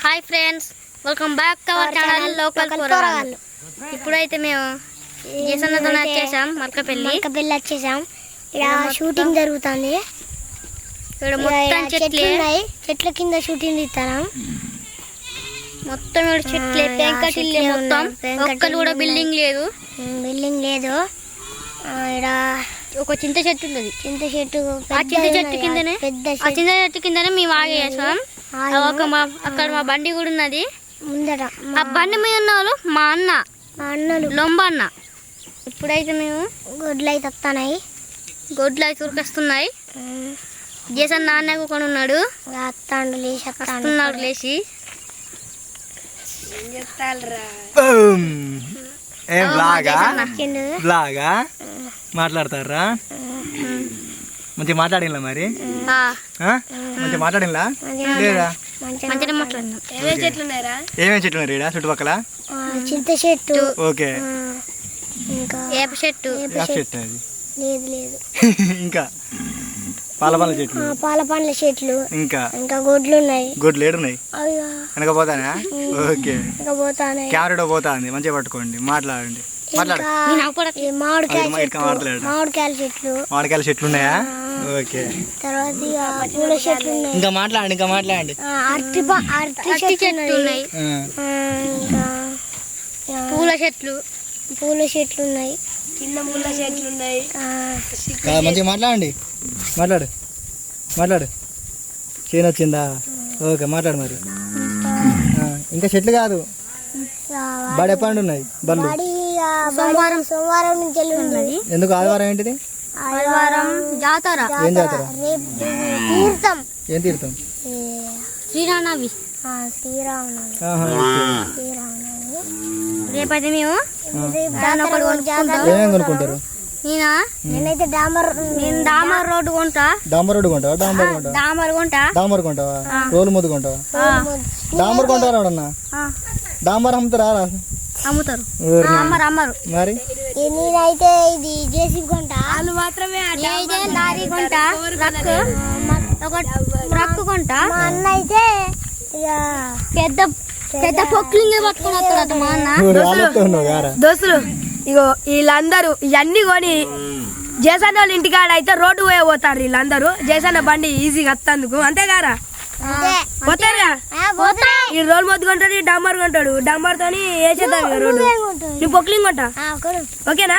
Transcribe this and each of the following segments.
Hi friends, welcome back to our channel local కూరగాయలు. ఇప్పుడైతే మేము జేసన్నతో వచ్చేసాం మల్కపల్లి వచ్చేసాం. ఇక్కడ షూటింగ్ జరుగుతుంది. ఇక్కడ మొత్తం చెట్ల కింద షూటింగ్ తీస్తాం. మొత్తం చెట్లే, పెంకటిల్లే మొత్తం. ఒక్కలు కూడా బిల్డింగ్ లేదు. ఇక్కడ ఒక చింత చెట్టు ఉన్నది. చింత చెట్టు చెట్టు కిందనే మేము ఆగేసాం. అక్కడ మా బండి కూడా ఉన్నది ముందట. ఆ బండి మీద ఉన్న వాళ్ళు మా అన్నలు లొంబ అన్న. ఇప్పుడైతే మేము గొడ్లు అయితే వస్తున్నాయి. గొడ్లు అయితే ఉరికొస్తున్నాయి. జేసన్ నాన్న కొని ఉన్నాడు. వస్తున్నాడు లేచి. మాట్లాడతారా? మంచిగా మాట్లాడినా మరి మంచిగా మాట్లాడినా లేదా? ఏమేమి చెట్లు ఉన్నాయి చుట్టుపక్కల? చింత చెట్టు, ఓకే, వేప చెట్టు, ఇంకా పాల పండ్ల చెట్లు, ఇంకా గొడ్లు ఉన్నాయి. గొడ్లు ఏడున్నాయి? వెనక పోతానా? ఓకే, కెమెరా పోతాంది. మంచిగా పట్టుకోండి, మాట్లాడండి. మామిడికాయల చెట్లు ఉన్నాయా? ఓకే, తర్వాత పూల చెట్లు ఉన్నాయి. ఇంకా మాట్లాడండి. అరటి చెట్లు ఉన్నాయి. పూల చెట్లు ఉన్నాయి. చిన్న ముళ్ళ చెట్లు ఉన్నాయి. మంచిగా మాట్లాడు. చేను వచ్చిందా? ఓకే, మాట్లాడు మరి. ఇంకా చెట్లు కాదు, బడి ఎప్పటి ఉన్నాయి? బళ్ళు సోమవారం నుంచి ఉన్నది. ఎందుకు? ఆదివారం ఏంటిది? ఆదివారం జాతర. ఏం జాతర? ఏం తీర్థం? శ్రీరామనవమి. రేపైతే మేము ఏమేమి కొనుక్కుంటారు? నేనైతే డాంబర్ రోడ్డు కొంటా. డాంబర్ కొంటావా? రోలు ముద్దు కొంటావా? డాంబర్ కొంటారా? ఎవడన్నా డాంబర్ అమ్ముతారా? అమ్ముతారు మరి. నేనైతే ఇది జేసీబీ కొంటా. వాళ్ళు మాత్రమే లారీ కొంటా, ట్రక్ కొంటా. మా అన్న అయితే పెద్ద పొక్లింగ్ పట్టుకుని వస్తాడు మా అన్న. దోస్తులు, ఇగో వీళ్ళందరూ ఇవన్నీ కొని జేసన్న వాళ్ళ ఇంటికాడ అయితే రోడ్డు పోతారు. వీళ్ళందరూ జేసన్న బండి ఈజీగా వస్తందుకు, అంతేగారా? పోతారా? ఈ రోల్ మొద్దు కొంటాడు, ఈ డాంబర్ కొంటాడు. డాంబర్ తోని వేసేద్దాం రోడ్డు. నువ్వు పొక్లింగ్ కొంటా, ఓకేనా?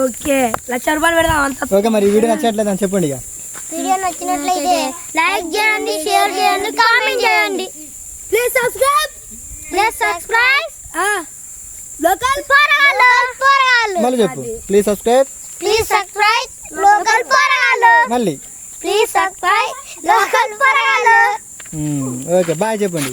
ఓకే, 1,00,000 రూపాయలు పెడదాం అంత. ఓకే, మరి వీడియో నచ్చట్లేదు అని చెప్పండి. ఇక వీడియో నచ్చినట్లయితే లైక్ చేయండి, షేర్ చేయండి, కామెంట్ చేయండి. ప్లీజ్ సబ్స్క్రైబ్ లోకల్ పోరగాళ్ళు. మళ్ళీ చెప్పు. ప్లీజ్ సబ్స్క్రైబ్ లోకల్ పోరగాళ్ళు. మళ్ళీ ప్లీజ్ సబ్స్క్రైబ్ లోకల్ పోరగాళ్ళు. ఓకే, బాయ్ చెప్పండి.